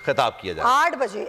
खिताब किया जाए।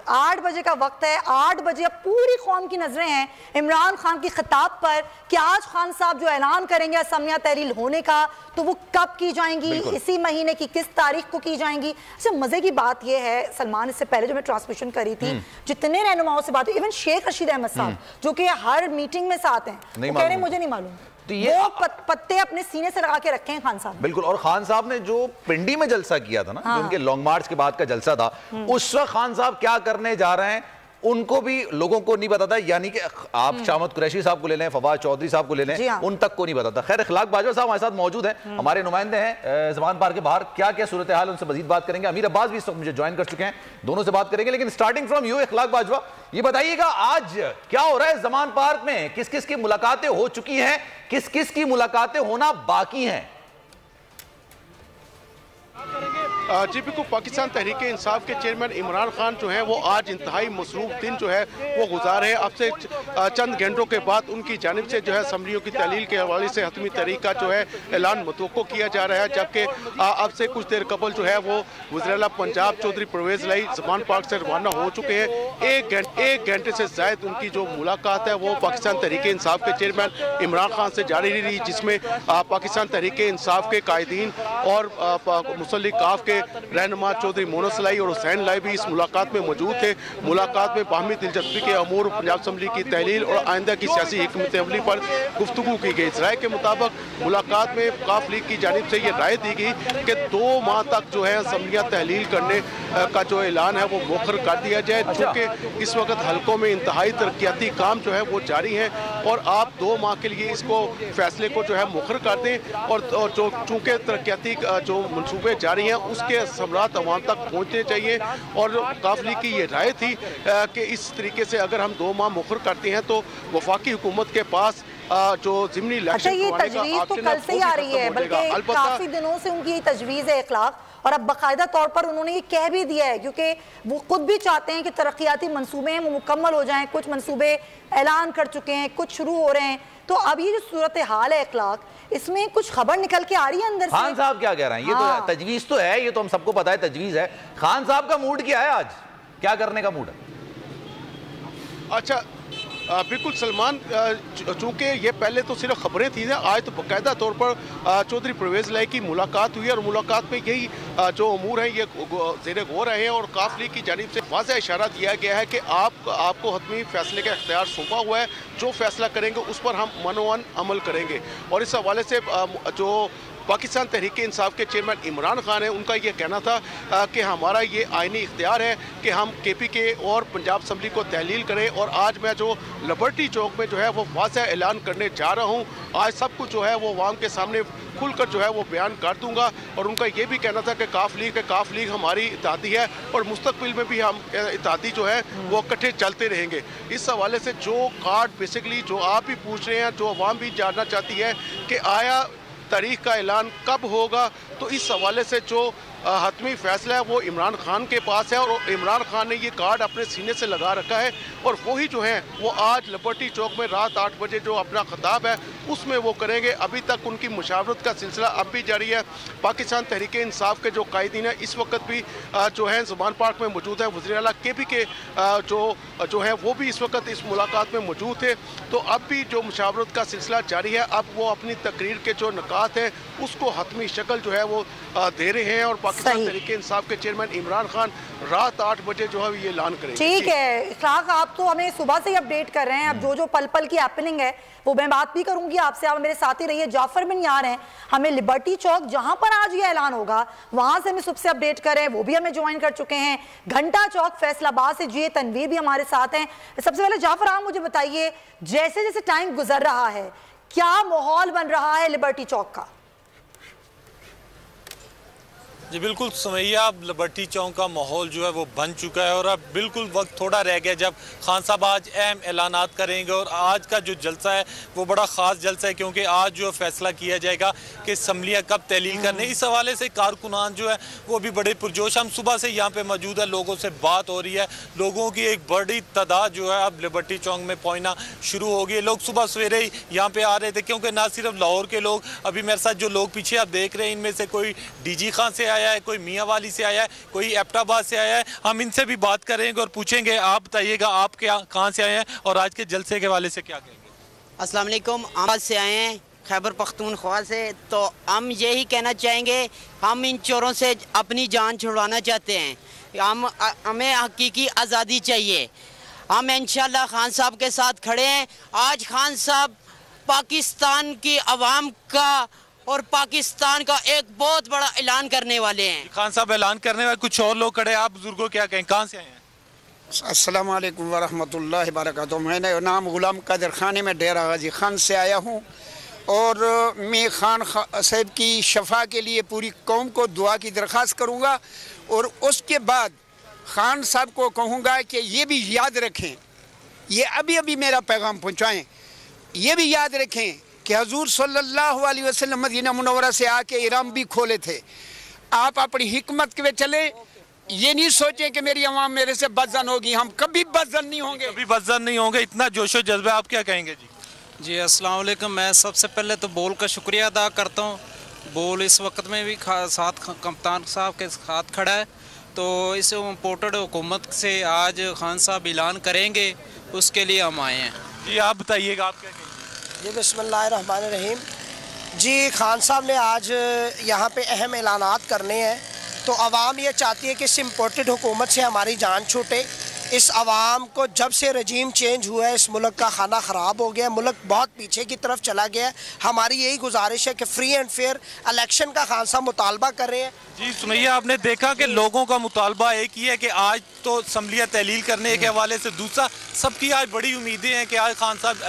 8 बजे का वक्त है। 8 बजे अब पूरी कौम की नजरें हैं इमरान खान की खिताब पर कि आज खान साहब जो ऐलान करेंगे असम्या तहरील होने का, तो वो कब की जाएंगी, इसी महीने की किस तारीख को की जाएंगी। अच्छा, मजे की बात यह है सलमान, इससे पहले जो मैं ट्रांसमिशन करी थी, जितने रहनुमाओं से बात हुई, इवन शेख रशीद अहमद साहब जो कि हर मीटिंग में साथ हैं, वो कह रहे हैं मुझे नहीं मालूम, तो ये वो पत्ते अपने सीने से लगा के रखे हैं खान साहब। बिल्कुल। और खान साहब ने जो पिंडी में जलसा किया था ना, जो उनके लॉन्ग मार्च के बाद का जलसा था, उस वक्त खान साहब क्या करने जा रहे हैं उनको भी लोगों को नहीं पता था। यानी कि आप शामत कुरैशी साहब को ले लें, फवाद चौधरी साहब को ले लें, उन तक को नहीं पता था। खैर, इखलाक बाजवा साहब हमारे साथ मौजूद हैं, हमारे नुमाइंदे हैं ज़मान पार्क के बाहर। क्या क्या सूरत हाल, उनसे मजीद बात करेंगे। अमीर अब्बास भी इस वक्त मुझे ज्वाइन कर चुके हैं, दोनों से बात करेंगे। लेकिन स्टार्टिंग फ्रॉम यू इखलाक बाजवा, ये बताइएगा आज क्या हो रहा है ज़मान पार्क में, किस किस की मुलाकातें हो चुकी हैं, किस किस की मुलाकातें होना बाकी हैं? जी बिल्कुल, पाकिस्तान तहरीक इंसाफ के चेयरमैन इमरान खान जो हैं वो आज इंतहाई मसरूफ दिन जो है वो गुजार है। अब से चंद घंटों के बाद उनकी जानिब से जो है असम्बलियों की तहलील के हवाले से हतमी तारीख का जो है ऐलान मुतवक्को किया जा रहा है। जबकि अब से कुछ देर कबल जो है वो वज़ीर-ए-आला पंजाब चौधरी परवेज़ लाई ज़मान पार्क से रवाना हो चुके हैं। एक घंटे से ज़ायद उनकी जो मुलाकात है वो पाकिस्तान तहरीक इंसाफ के चेयरमैन इमरान खान से जारी रही, जिसमें पाकिस्तान तहरीक इंसाफ के कायदीन और मुसल्लिक काफ के रहनुमा चौधरी मोहम्मद सलाई और हुसैन लाई भी इस मुलाकात में मौजूद थे। मुलाकात में बाहमी दिलचस्पी के अमूर, पंजाब असम्बली की तहलील और आइंदा की सियासी हिकमत अमली पर गुफ्तगू की गई। इस राय के मुताबिक मुलाकात में काफ लीग की जानिब से ये राय दी गई कि 2 माह तक जो है असम्बलियाँ तहलील करने का जो ऐलान है वो मुखर कर दिया जाए, चूँकि इस वक्त हल्कों में इंतहाई तरक्याती काम जो है वो जारी है और आप 2 माह के लिए इसको फैसले को जो है मुखर कर दें। और जो चूँकि तरक्याती जो मनसूबे जारी हैं उसके समरात अवाम तक पहुँचने चाहिए। और काफ लीग की ये राय थी कि इस तरीके से अगर हम 2 माह मुखर करते हैं तो वफाकी हुकूमत के पास जो ज़िमनी इलेक्शन ये तजवीज़ तो कल से ही आ रही है, बल्कि काफ़ी दिनों से उनकी ये तजवीज़ है इखलाक, और अब बाकायदा तौर पर उन्होंने ये कह भी दिया है, क्योंकि वो खुद भी चाहते हैं कि तरक्याती मंसूबे हैं वो मुकम्मल हो जाएं। कुछ मंसूबे ऐलान कर चुके हैं, कुछ शुरू हो रहे हैं। तो अब ये जो सूरत हाल है इखलाक, इसमें कुछ खबर निकल के आ रही है अंदर से। खान साहब क्या कह रहे हैं? ये तो तजवीज़ तो है, ये तो हम सबको पता है तजवीज़ है। खान साहब का मूड क्या है आज, क्या करने का मूड है? अच्छा, बिल्कुल सलमान, चूँकि ये पहले तो सिर्फ खबरें थी, आज तो बाकायदा तौर पर चौधरी परवेज़ लाई की मुलाकात हुई और मुलाकात में यही जो अमूर हैं ये ज़ेरे गौर रहे हैं। और काफ लीग की जानिब से वाज़ेह इशारा दिया गया है कि आपको हतमी फैसले का इख्तियार सौंपा हुआ है, जो फैसला करेंगे उस पर हम मनोवन अमल करेंगे। और इस हवाले से जो पाकिस्तान तहरीक इंसाफ के चेयरमैन इमरान खान है, उनका ये कहना था कि हमारा ये आइनी इख्तियार है कि हम KPK और पंजाब असम्बली को तहलील करें। और आज मैं जो लिबर्टी चौक में जो है वो वाज़ेह ऐलान करने जा रहा हूँ, आज सब कुछ जो है वो अवाम के सामने खुलकर जो है वो बयान कर दूंगा। और उनका ये भी कहना था कि काफ लीग हमारी इत्तेहादी है और मुस्तकबिल में भी हम इत्तेहादी जो है वो इकट्ठे चलते रहेंगे। इस हवाले से जो कार्ड बेसिकली जो आप भी पूछ रहे हैं, जो अवाम भी जानना चाहती है कि आया तारीख का ऐलान कब होगा, तो इस हवाले से जो हतमी फैसला है वो इमरान खान के पास है। और इमरान खान ने ये कार्ड अपने सीने से लगा रखा है और वही जो है वो आज लिबर्टी चौक में रात 8 बजे जो अपना खिताब है उसमें वो करेंगे। अभी तक उनकी मुशावरत का सिलसिला अब भी जारी है। पाकिस्तान तहरीक इंसाफ के जो कायदीन हैं इस वक्त भी जो है ज़मान पार्क में मौजूद है। वज़ीर-ए-आला KPK जो है वो भी इस वक्त इस मुलाकात में मौजूद थे। तो अब भी जो मुशावरत का सिलसिला जारी है, अब वो अपनी तकरीर के जो निकात हैं उसको हतमी शक्ल जो है वो दे रहे हैं। और पाकिस्तान तहरीक इंसाफ के चेयरमैन इमरान खान रात 8 बजे जो है ये ऐलान करेंगे। ठीक है इखलाक, आप तो हमें सुबह से ही अपडेट कर रहे हैं। अब जो पल पल की हैपनिंग है वो मैं बात भी करूंगी आपसे, आप मेरे साथ ही रहिए। जाफर बिन यार हैं, हमें लिबर्टी चौक जहां पर आज ये ऐलान होगा वहां से हमें सुबह से अपडेट कर रहे हैं, वो भी हमें ज्वाइन कर चुके हैं। घंटा चौक फैसलाबाद से जी तनवीर भी हमारे साथ हैं। सबसे पहले जाफर, आप मुझे बताइए, जैसे जैसे टाइम गुजर रहा है क्या माहौल बन रहा है लिबर्टी चौक का? जी बिल्कुल सुमैया, अब लिबर्टी चौक का माहौल जो है वो बन चुका है और अब बिल्कुल वक्त थोड़ा रह गया जब खान साहब आज अहम ऐलानात करेंगे। और आज का जो जलसा है वो बड़ा ख़ास जलसा है, क्योंकि आज जो फैसला किया जाएगा कि असम्बलियाँ कब तहलील करने, इस हवाले से कारकुनान जो है वो भी बड़े पुरजोश। हम सुबह से यहाँ पे मौजूद है, लोगों से बात हो रही है, लोगों की एक बड़ी तादाद जो है अब लिबर्टी चौक में पहुँचना शुरू हो गई। लोग सुबह सवेरे ही यहाँ पे आ रहे थे, क्योंकि ना सिर्फ लाहौर के लोग, अभी मेरे साथ जो लोग पीछे आप देख रहे हैं इनमें से कोई DG खां से आया है, कोई मियाँ वाली से आया है, कोई एबटाबाद से आया है। हम इनसे भी बात करेंगे और पूछेंगे, आप बताइएगा आप क्या कहाँ से आए हैं और आज के जलसे के हवाले से क्या कहेंगे। अस्सलाम वालेकुम, आबाद से आए हैं, खैबर पख्तूनख्वा से। तो हम यही कहना चाहेंगे, हम इन चोरों से अपनी जान छुड़वाना चाहते हैं। हमें हकीकी आज़ादी चाहिए। हम इंशाल्लाह खान साहब के साथ खड़े हैं। आज खान साहब पाकिस्तान की आवाम का और पाकिस्तान का एक बहुत बड़ा ऐलान करने वाले हैं। खान साहब ऐलान करने वाले, कुछ और लोग खड़े हैं, आप बुजुर्गों क्या कहें, कहाँ से आए हैं? अस्सलाम वालेकुम वरहमतुल्लाहि वबरकातुहू। मेरा नाम गुलाम कादिर खान है, मैं डेरा गाजी खान से आया हूँ और मैं खान साहब की शफा के लिए पूरी कौम को दुआ की दरख्वास्त करूँगा और उसके बाद खान साहब को कहूँगा कि ये भी याद रखें, ये अभी अभी मेरा पैगाम पहुँचाएँ, ये भी याद रखें कि हजूर सल्लल्लाहु अलैहि वसल्लम मदीना मुनव्वरा से आके इराम भी खोले थे। आप अपनी हिकमत के चले, ये नहीं सोचें कि मेरी आवाम मेरे से बदजन होगी। हम कभी बदजन नहीं होंगे, कभी बदजन नहीं होंगे। इतना जोशो जज्बा, आप क्या कहेंगे जी? जी अस्सलाम वालेकुम। मैं सबसे पहले तो बोल का शुक्रिया अदा करता हूँ। बोल इस वक्त में भी साथ कप्तान साहब के साथ खड़ा है। तो इस इम्पोर्टेड हुकूमत से आज खान साहब ऐलान करेंगे, उसके लिए हम आए हैं। जी आप बताइएगा, आप क्या कहेंगे? जी बिस्मिल्लाहिर्रहमानिर्रहीम। जी खान साहब ने आज यहाँ पे अहम ऐलानात करने हैं। तो आवाम ये चाहती है कि इस इम्पोर्टेड हुकूमत से हमारी जान छूटे। इस आवाम को जब से रजीम चेंज हुआ है, इस मुल्क का खाना ख़राब हो गया, मुल्क बहुत पीछे की तरफ चला गया है। हमारी यही गुजारिश है कि फ्री एंड फेयर इलेक्शन का खान साहब मुतालबा कर रहे हैं। जी सुमैया, आपने देखा कि लोगों का मुतालबा एक ही है कि आज तो असम्बलियाँ तहलील करने के हवाले से, दूसरा सबकी आज बड़ी उम्मीदें हैं कि आज खान साहब